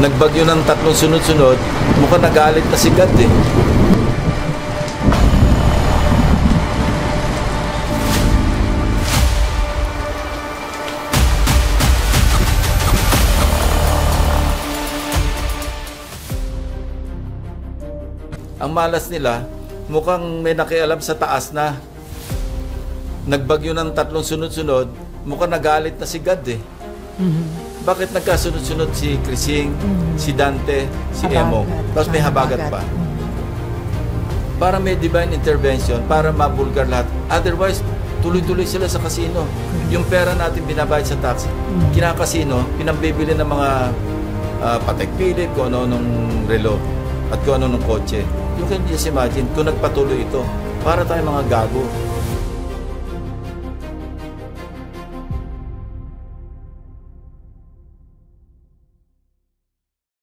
Nagbagyo ng 3 sunod-sunod, mukhang nagalit na si God eh. Ang malas nila, mukhang may nakialam sa taas na. Nagbagyo ng 3 sunod-sunod, mukhang nagalit na si God eh. Bakit nagkasunod-sunod si Krising, si Dante, si Emo, tapos may habagat pa? Para may divine intervention, para mabulgar lahat. Otherwise, tuloy-tuloy sila sa kasino. Yung pera natin binabayad sa tax, kinakasino, pinambibili ng mga Patek Philippe, kung ano nung relo, at kung ano nung kotse. You can just imagine kung nagpatuloy ito, para tayong mga gago.